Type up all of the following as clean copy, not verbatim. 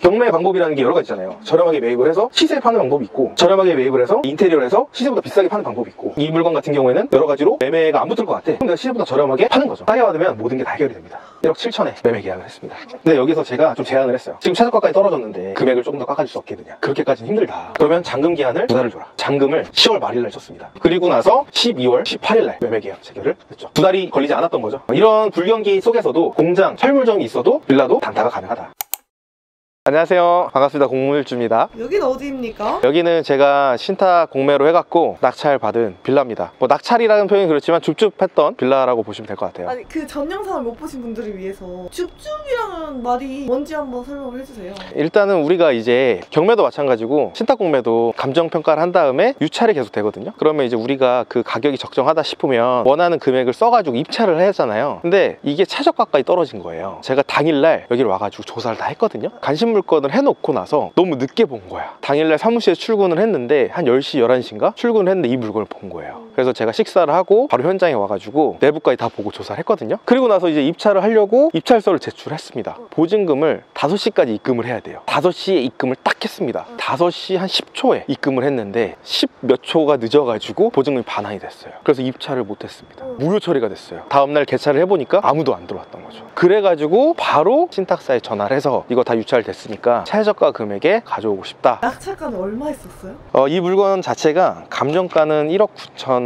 경매 방법이라는 게 여러 가지 있잖아요. 저렴하게 매입을 해서 시세에 파는 방법이 있고, 저렴하게 매입을 해서 인테리어를 해서 시세보다 비싸게 파는 방법이 있고, 이 물건 같은 경우에는 여러 가지로 매매가 안 붙을 것 같아. 그럼 내가 시세보다 저렴하게 파는 거죠. 싸게 받으면 모든 게 다 해결이 됩니다. 1억 7천에 매매 계약을 했습니다. 근데 여기서 제가 좀 제안을 했어요. 지금 최저가까지 떨어졌는데 금액을 조금 더 깎아줄 수 없겠느냐. 그렇게까지는 힘들다. 그러면 잔금 기한을 2달을 줘라. 잔금을 10월 말일날 줬습니다. 그리고 나서 12월 18일날 매매 계약 체결을 했죠. 2달이 걸리지 않았던 거죠. 이런 불경기 속에서도 공장, 철물점이 있어도 빌라도 단타가 가능하다. 안녕하세요, 반갑습니다. 공무일주입니다. 여기는 어디입니까? 여기는 제가 신탁 공매로 해갖고 낙찰 받은 빌라입니다. 뭐 낙찰이라는 표현이 그렇지만 줍줍했던 빌라라고 보시면 될 것 같아요. 아니 그 전 영상을 못 보신 분들을 위해서 줍줍이라는 말이 뭔지 한번 설명을 해주세요. 일단은 우리가 이제 경매도 마찬가지고 신탁 공매도 감정평가를 한 다음에 유찰이 계속 되거든요. 그러면 이제 우리가 그 가격이 적정하다 싶으면 원하는 금액을 써가지고 입찰을 하잖아요. 근데 이게 최저가까지 떨어진 거예요. 제가 당일날 여기를 와가지고 조사를 다 했거든요. 관심 물건을 해놓고 나서 너무 늦게 본 거야. 당일날 사무실에 출근을 했는데 한 10시, 11시인가 출근을 했는데 이 물건을 본 거예요. 그래서 제가 식사를 하고 바로 현장에 와가지고 내부까지 다 보고 조사를 했거든요. 그리고 나서 이제 입찰을 하려고 입찰서를 제출했습니다. 보증금을 5시까지 입금을 해야 돼요. 5시에 입금을 딱 했습니다. 5시 한 10초에 입금을 했는데 10 몇 초가 늦어가지고 보증금이 반환이 됐어요. 그래서 입찰을 못했습니다. 무효 처리가 됐어요. 다음날 개찰을 해보니까 아무도 안 들어왔던 거죠. 그래가지고 바로 신탁사에 전화를 해서 이거 다 유찰됐으니까 최저가 금액에 가져오고 싶다. 낙찰가는 얼마 했었어요? 이 물건 자체가 감정가는 1억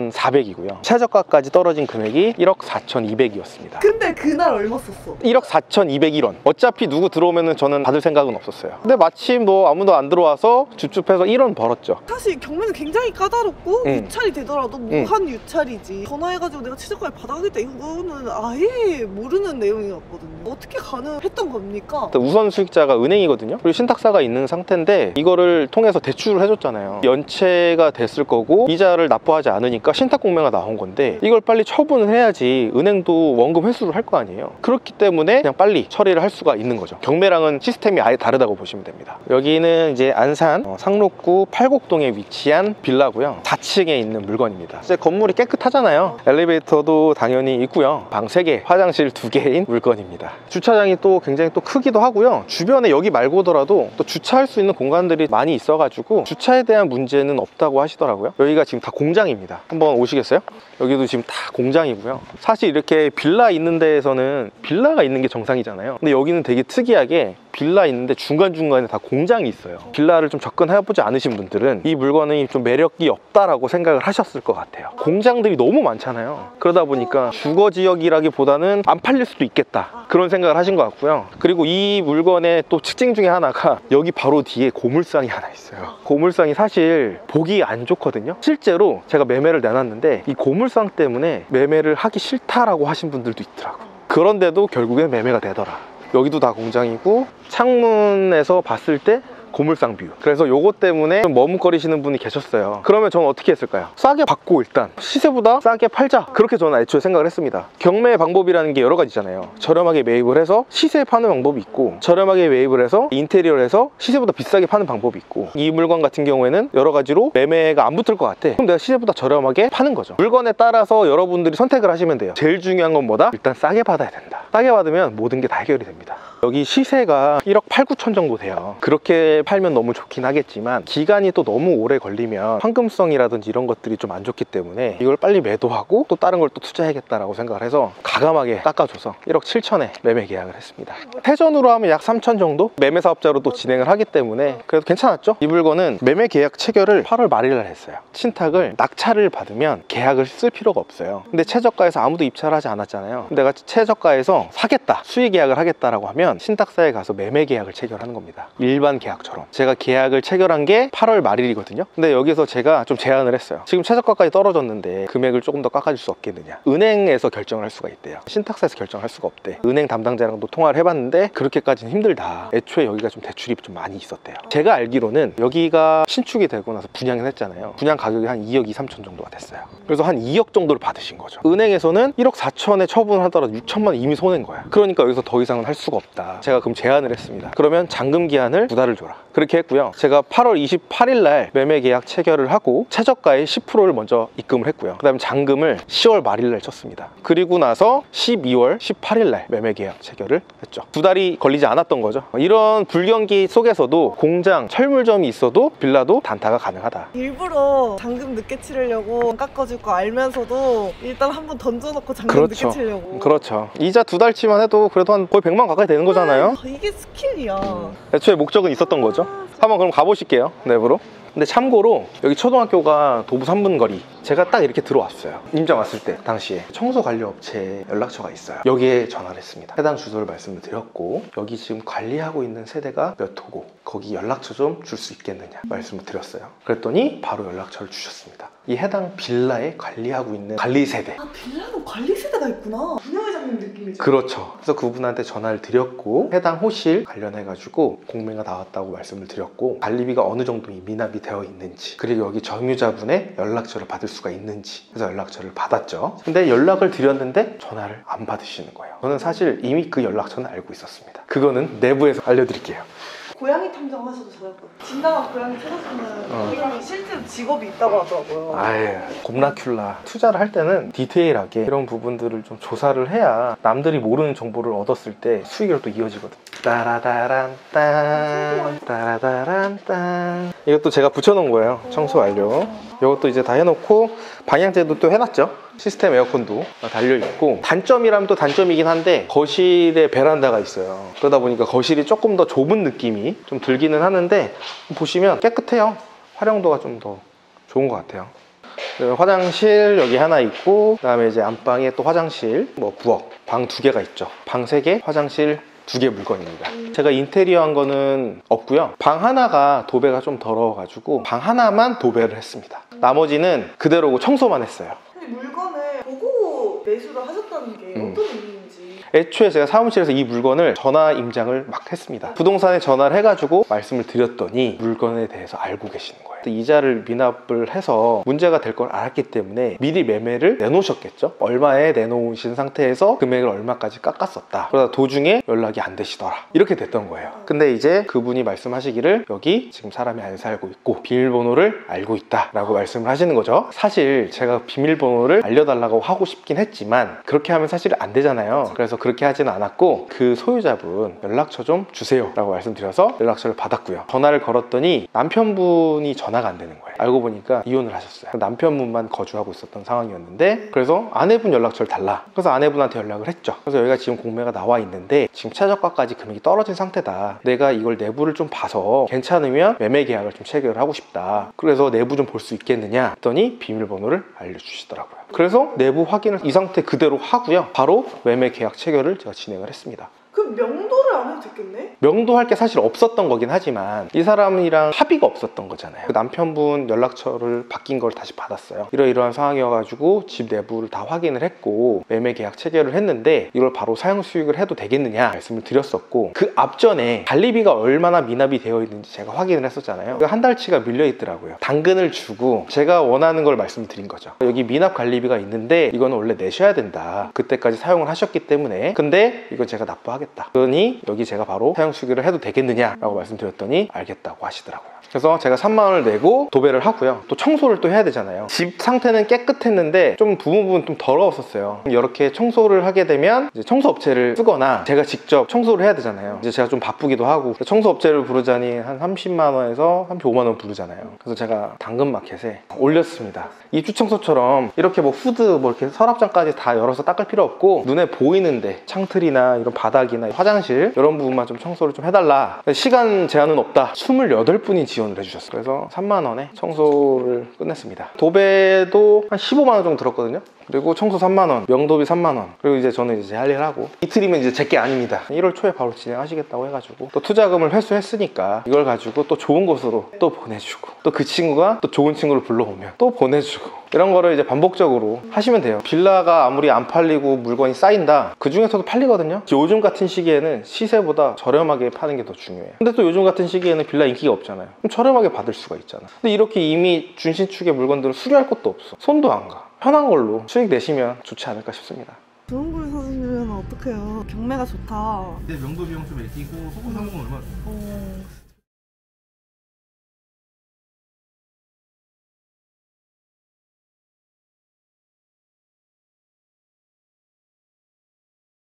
9,400이고요. 최저가까지 떨어진 금액이 1억 4,200이었습니다. 근데 그날 얼마 썼어? 1억 4,201원. 어차피 누구 들어오면 저는 받을 생각은 없었어요. 근데 마침 뭐 아무도 안 들어와서 줍줍해서 1원 벌었죠. 사실 경매는 굉장히 까다롭고 유찰이 되더라도 무한 유찰이지. 전화해가지고 내가 최저가를 받아가겠다 이거는 아예 모르는 내용이었거든요. 어떻게 가능했던 겁니까? 우선 수익자가 은행이거든요. 그리고 신탁사가 있는 상태인데 이거를 통해서 대출을 해줬잖아요. 연체가 됐을 거고 이자를 납부하지 않으니까 신탁공매가 나온 건데 이걸 빨리 처분을 해야지 은행도 원금 회수를 할 거 아니에요. 그렇기 때문에 그냥 빨리 처리를 할 수가 있는 거죠. 경매랑은 시스템이 아예 다르다고 보시면 됩니다. 여기는 이제 안산 상록구 팔곡동에 위치한 빌라고요. 4층에 있는 물건입니다. 이제 건물이 깨끗하잖아요. 엘리베이터도 당연히 있고요. 방 3개, 화장실 2개인 물건입니다. 주차장이 또 굉장히 또 크기도 하고요. 주변에 여기 말고더라도 또 주차할 수 있는 공간들이 많이 있어가지고 주차에 대한 문제는 없다고 하시더라고요. 여기가 지금 다 공장입니다. 한번 오시겠어요? 여기도 지금 다 공장이고요. 사실 이렇게 빌라 있는 데에서는 빌라가 있는 게 정상이잖아요. 근데 여기는 되게 특이하게 빌라 있는데 중간중간에 다 공장이 있어요. 빌라를 좀 접근해보지 않으신 분들은 이 물건이 좀 매력이 없다라고 생각을 하셨을 것 같아요. 공장들이 너무 많잖아요. 그러다 보니까 주거지역이라기보다는 안 팔릴 수도 있겠다 그런 생각을 하신 것 같고요. 그리고 이 물건의 또 특징 중에 하나가 여기 바로 뒤에 고물상이 하나 있어요. 고물상이 사실 보기 안 좋거든요. 실제로 제가 매매를 내놨는데 이 고물상 때문에 매매를 하기 싫다라고 하신 분들도 있더라고요. 그런데도 결국엔 매매가 되더라. 여기도 다 공장이고 창문에서 봤을 때 고물상 뷰. 그래서 요것 때문에 좀 머뭇거리시는 분이 계셨어요. 그러면 저는 어떻게 했을까요? 싸게 받고 일단 시세보다 싸게 팔자. 그렇게 저는 애초에 생각을 했습니다. 경매 방법이라는 게 여러 가지 있잖아요. 저렴하게 매입을 해서 시세에 파는 방법이 있고, 저렴하게 매입을 해서 인테리어를 해서 시세보다 비싸게 파는 방법이 있고, 이 물건 같은 경우에는 여러 가지로 매매가 안 붙을 것 같아. 그럼 내가 시세보다 저렴하게 파는 거죠. 물건에 따라서 여러분들이 선택을 하시면 돼요. 제일 중요한 건 뭐다? 일단 싸게 받아야 된다. 싸게 받으면 모든 게 다 해결이 됩니다. 여기 시세가 1억 8, 9천 정도 돼요. 그렇게 팔면 너무 좋긴 하겠지만 기간이 또 너무 오래 걸리면 황금성이라든지 이런 것들이 좀 안 좋기 때문에 이걸 빨리 매도하고 또 다른 걸 또 투자해야겠다라고 생각을 해서 가감하게 깎아줘서 1억 7천에 매매 계약을 했습니다. 회전으로 하면 약 3천 정도? 매매 사업자로 또 진행을 하기 때문에 그래도 괜찮았죠? 이 물건은 매매 계약 체결을 8월 말일날 했어요. 신탁을 낙찰을 받으면 계약을 쓸 필요가 없어요. 근데 최저가에서 아무도 입찰하지 않았잖아요. 내가 최저가에서 사겠다, 수의 계약을 하겠다라고 하면 신탁사에 가서 매매 계약을 체결하는 겁니다. 일반 계약처럼. 제가 계약을 체결한 게 8월 말일이거든요. 근데 여기서 제가 좀 제안을 했어요. 지금 최저가까지 떨어졌는데 금액을 조금 더 깎아줄 수 없겠느냐. 은행에서 결정을 할 수가 있대요. 신탁사에서 결정할 수가 없대. 은행 담당자랑도 통화를 해봤는데 그렇게까지는 힘들다. 애초에 여기가 좀 대출이 좀 많이 있었대요. 제가 알기로는 여기가 신축이 되고 나서 분양을 했잖아요. 분양 가격이 한 2억 2, 3천 정도가 됐어요. 그래서 한 2억 정도를 받으신 거죠. 은행에서는 1억 4천에 처분을 하더라도 6천만 원 이미 손해인 거야. 그러니까 여기서 더 이상은 할 수가 없다. 제가 그럼 제안을 했습니다. 그러면 잔금 기한을 2달을 줘라. 그렇게 했고요. 제가 8월 28일 날 매매 계약 체결을 하고 최저가의 10%를 먼저 입금을 했고요. 그 다음에 잔금을 10월 말일 날 쳤습니다. 그리고 나서 12월 18일 날 매매 계약 체결을 했죠. 2달이 걸리지 않았던 거죠. 이런 불경기 속에서도 공장, 철물점이 있어도 빌라도 단타가 가능하다. 일부러 잔금 늦게 치르려고 안 깎아줄 거 알면서도 일단 한번 던져놓고 잔금 그렇죠. 늦게 치려고. 그렇죠. 이자 2달치만 해도 그래도 한 거의 100만 가까이 되는 거잖아요. 이게 스킬이야. 애초에 목적은 있었던 거죠. 한번 그럼 가보실게요, 내부로. 근데 참고로 여기 초등학교가 도보 3분 거리. 제가 딱 이렇게 들어왔어요. 임장 왔을 때 당시에 청소 관리 업체 연락처가 있어요. 여기에 전화를 했습니다. 해당 주소를 말씀을 드렸고 여기 지금 관리하고 있는 세대가 몇 호고 거기 연락처 좀 줄 수 있겠느냐 말씀을 드렸어요. 그랬더니 바로 연락처를 주셨습니다. 이 해당 빌라에 관리하고 있는 관리 세대. 아, 빌라도 관리 세대가 있구나. 분양회장님 느낌이죠. 그렇죠. 그래서 그분한테 전화를 드렸고 해당 호실 관련해가지고 공매가 나왔다고 말씀을 드렸고 관리비가 어느 정도 미납이 되어 있는지 그리고 여기 점유자분의 연락처를 받을 수가 있는지 그래서 연락처를 받았죠. 근데 연락을 드렸는데 전화를 안 받으시는 거예요. 저는 사실 이미 그 연락처는 알고 있었습니다. 그거는 내부에서 알려드릴게요. 고양이 탐정하셔도 잘했거든요. 진당한 고양이 찾았으면 고양이 실제로 직업이 있다고 하더라고요. 아유, 곰라큘라 투자를 할 때는 디테일하게 이런 부분들을 좀 조사를 해야 남들이 모르는 정보를 얻었을 때 수익으로 또 이어지거든. 따라다란딴 따라다란딴 이것도 제가 붙여놓은 거예요. 청소 완료. 이것도 이제 다 해놓고 방향제도 또 해놨죠. 시스템 에어컨도 달려있고 단점이라면 또 단점이긴 한데 거실에 베란다가 있어요. 그러다 보니까 거실이 조금 더 좁은 느낌이 좀 들기는 하는데 보시면 깨끗해요. 활용도가 좀 더 좋은 것 같아요. 화장실 여기 하나 있고 그 다음에 이제 안방에 또 화장실 뭐 부엌 방 2개가 있죠. 방 3개 화장실 2개 물건입니다. 제가 인테리어 한 거는 없고요. 방 하나가 도배가 좀 더러워가지고 방 하나만 도배를 했습니다. 나머지는 그대로고 청소만 했어요. 근데 물건을 보고 매수를 하셨다는 게 어떤 의미인지. 애초에 제가 사무실에서 이 물건을 전화 임장을 막 했습니다. 부동산에 전화를 해가지고 말씀을 드렸더니 물건에 대해서 알고 계시는 거예요. 이자를 미납을 해서 문제가 될 걸 알았기 때문에 미리 매매를 내놓으셨겠죠. 얼마에 내놓으신 상태에서 금액을 얼마까지 깎았었다. 그러다 도중에 연락이 안 되시더라. 이렇게 됐던 거예요. 근데 이제 그분이 말씀하시기를 여기 지금 사람이 안 살고 있고 비밀번호를 알고 있다 라고 말씀을 하시는 거죠. 사실 제가 비밀번호를 알려달라고 하고 싶긴 했지만 그렇게 하면 사실 안 되잖아요. 그래서 그렇게 하지는 않았고 그 소유자분 연락처 좀 주세요 라고 말씀드려서 연락처를 받았고요. 전화를 걸었더니 남편분이 전화가 안 되는 거예요. 알고 보니까 이혼을 하셨어요. 남편분만 거주하고 있었던 상황이었는데 그래서 아내분 연락처를 달라. 그래서 아내분한테 연락을 했죠. 그래서 여기가 지금 공매가 나와 있는데 지금 최저가까지 금액이 떨어진 상태다. 내가 이걸 내부를 좀 봐서 괜찮으면 매매 계약을 좀 체결을 하고 싶다. 그래서 내부 좀 볼 수 있겠느냐 했더니 비밀번호를 알려주시더라고요. 그래서 내부 확인을 이 상태 그대로 하고요. 바로 매매 계약 체결을 제가 진행을 했습니다. 그럼 명도를 안 해도 됐겠네? 명도할 게 사실 없었던 거긴 하지만 이 사람이랑 합의가 없었던 거잖아요. 그 남편분 연락처를 바뀐 걸 다시 받았어요. 이러이러한 상황이어가지고 집 내부를 다 확인을 했고 매매 계약 체결을 했는데 이걸 바로 사용 수익을 해도 되겠느냐 말씀을 드렸었고 그 앞전에 관리비가 얼마나 미납이 되어 있는지 제가 확인을 했었잖아요. 한 달치가 밀려 있더라고요. 당근을 주고 제가 원하는 걸 말씀을 드린 거죠. 여기 미납 관리비가 있는데 이거는 원래 내셔야 된다. 그때까지 사용을 하셨기 때문에 근데 이건 제가 납부하겠다. 그러니 여기 제가 바로 사용 수익을 해도 되겠느냐라고 말씀드렸더니 알겠다고 하시더라고요. 그래서 제가 3만 원을 내고 도배를 하고요. 또 청소를 또 해야 되잖아요. 집 상태는 깨끗했는데 좀 부분 좀 더러웠었어요. 이렇게 청소를 하게 되면 이제 청소업체를 쓰거나 제가 직접 청소를 해야 되잖아요. 이제 제가 좀 바쁘기도 하고 청소업체를 부르자니 한 30만 원에서 35만 원 부르잖아요. 그래서 제가 당근마켓에 올렸습니다. 입주 청소처럼 이렇게 뭐 후드 뭐 이렇게 서랍장까지 다 열어서 닦을 필요 없고 눈에 보이는데 창틀이나 이런 바닥이나 화장실 이런 부분만 좀 청소를 좀 해달라. 시간 제한은 없다. 28분이 지원을 해주셨어요. 그래서 3만 원에 청소를 끝냈습니다. 도배도 한 15만 원 정도 들었거든요. 그리고 청소 3만 원, 명도비 3만 원. 그리고 이제 저는 이제 할 일 하고 이틀이면 이제 제게 아닙니다. 1월 초에 바로 진행하시겠다고 해가지고 또 투자금을 회수했으니까 이걸 가지고 또 좋은 곳으로 또 보내주고 또 그 친구가 또 좋은 친구를 불러오면 또 보내주고 이런 거를 이제 반복적으로 하시면 돼요. 빌라가 아무리 안 팔리고 물건이 쌓인다. 그 중에서도 팔리거든요. 요즘 같은 시기에는 시세보다 저렴하게 파는 게 더 중요해요. 근데 또 요즘 같은 시기에는 빌라 인기가 없잖아요. 그럼 저렴하게 받을 수가 있잖아. 근데 이렇게 이미 준신축의 물건들을 수리할 것도 없어. 손도 안 가. 편한 걸로 수익 내시면 좋지 않을까 싶습니다. 좋은 걸 사주면 어떡해요. 경매가 좋다. 내 명도 비용 좀 애끼고 소금 사먹으면 얼마 줘?